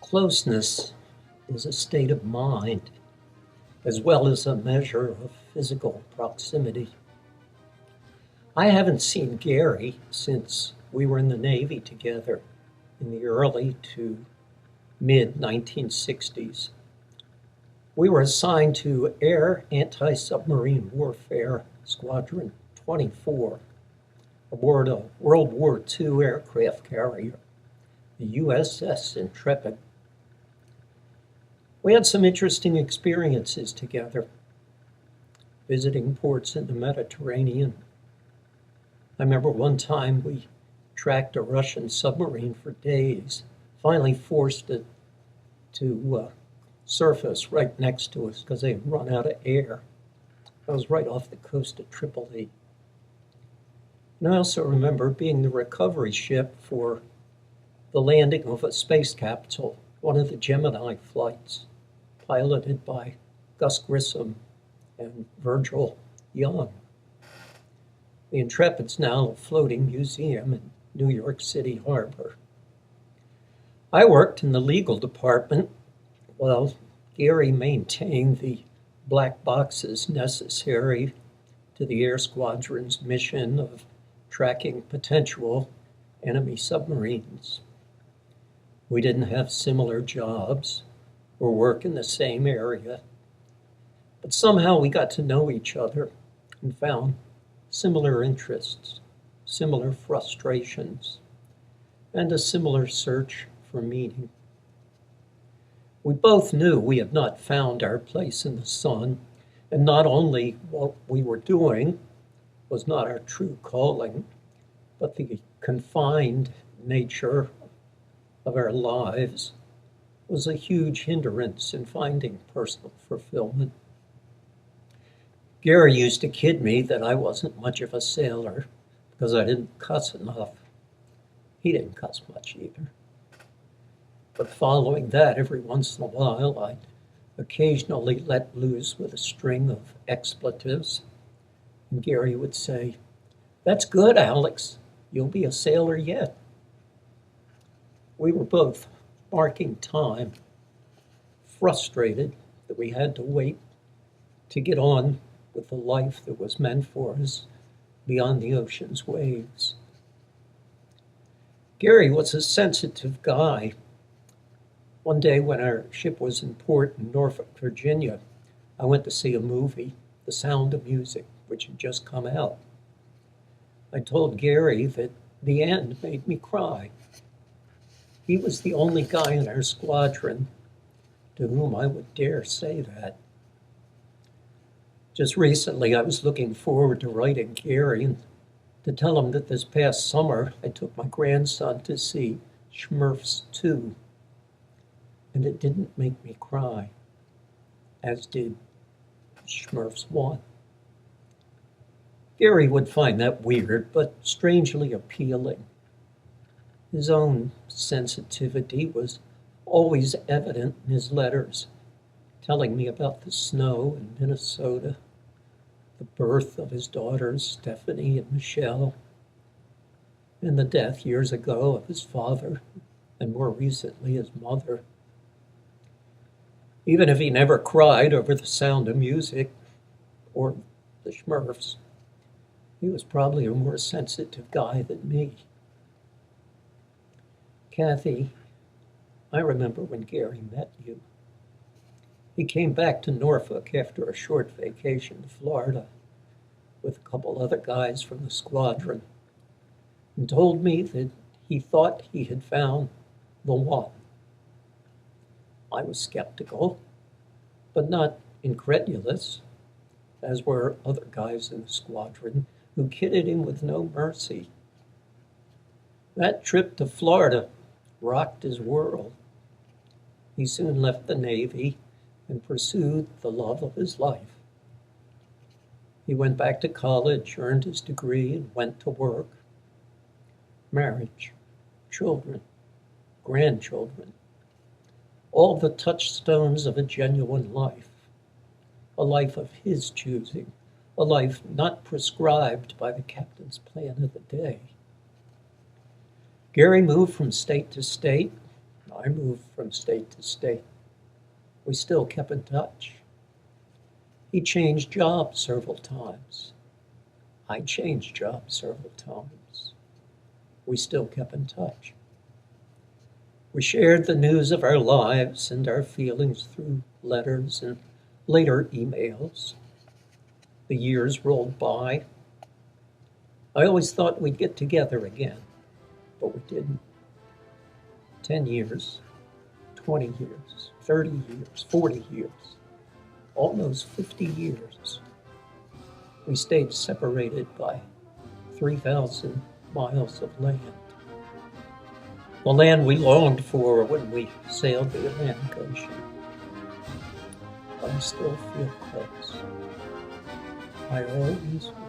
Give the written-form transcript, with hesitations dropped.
Closeness is a state of mind as well as a measure of physical proximity. I haven't seen Gary since we were in the Navy together in the early to mid 1960s. We were assigned to Air Anti-Submarine Warfare Squadron 24 aboard a World War II aircraft carrier, the USS Intrepid. We had some interesting experiences together, visiting ports in the Mediterranean. I remember one time we tracked a Russian submarine for days, finally forced it to surface right next to us because they had run out of air. That was right off the coast of Tripoli. And I also remember being the recovery ship for the landing of a space capsule, one of the Gemini flights, piloted by Gus Grissom and Virgil Young. The Intrepid's now a floating museum in New York City Harbor. I worked in the legal department while Gary maintained the black boxes necessary to the Air Squadron's mission of tracking potential enemy submarines. We didn't have similar jobs or work in the same area, but somehow we got to know each other and found similar interests, similar frustrations, and a similar search for meaning. We both knew we had not found our place in the sun, and not only what we were doing was not our true calling, but the confined nature of our lives was a huge hindrance in finding personal fulfillment. Gary used to kid me that I wasn't much of a sailor because I didn't cuss enough. He didn't cuss much either. But following that, every once in a while, I'd occasionally let loose with a string of expletives. And Gary would say, "That's good, Alex. You'll be a sailor yet." We were both marking time, frustrated that we had to wait to get on with the life that was meant for us beyond the ocean's waves. Gary was a sensitive guy. One day when our ship was in port in Norfolk, Virginia, I went to see a movie, The Sound of Music, which had just come out. I told Gary that the end made me cry. He was the only guy in our squadron to whom I would dare say that. Just recently, I was looking forward to writing Gary and to tell him that this past summer, I took my grandson to see Smurfs 2, and it didn't make me cry, as did Smurfs 1. Gary would find that weird, but strangely appealing. His own sensitivity was always evident in his letters, telling me about the snow in Minnesota, the birth of his daughters, Stephanie and Michelle, and the death years ago of his father, and more recently his mother. Even if he never cried over The Sound of Music or the Smurfs, he was probably a more sensitive guy than me. Kathy, I remember when Gary met you. He came back to Norfolk after a short vacation to Florida with a couple other guys from the squadron and told me that he thought he had found the one. I was skeptical, but not incredulous, as were other guys in the squadron who kidded him with no mercy. That trip to Florida rocked his world. He soon left the Navy and pursued the love of his life. He went back to college, earned his degree, and went to work. Marriage, children, grandchildren, all the touchstones of a genuine life, a life of his choosing, a life not prescribed by the captain's plan of the day. Gary moved from state to state. I moved from state to state. We still kept in touch. He changed jobs several times. I changed jobs several times. We still kept in touch. We shared the news of our lives and our feelings through letters and later emails. The years rolled by. I always thought we'd get together again, but we didn't. 10 years, 20 years, 30 years, 40 years, almost 50 years. We stayed separated by 3,000 miles of land. The land we longed for when we sailed the Atlantic Ocean. I still feel close. I always will.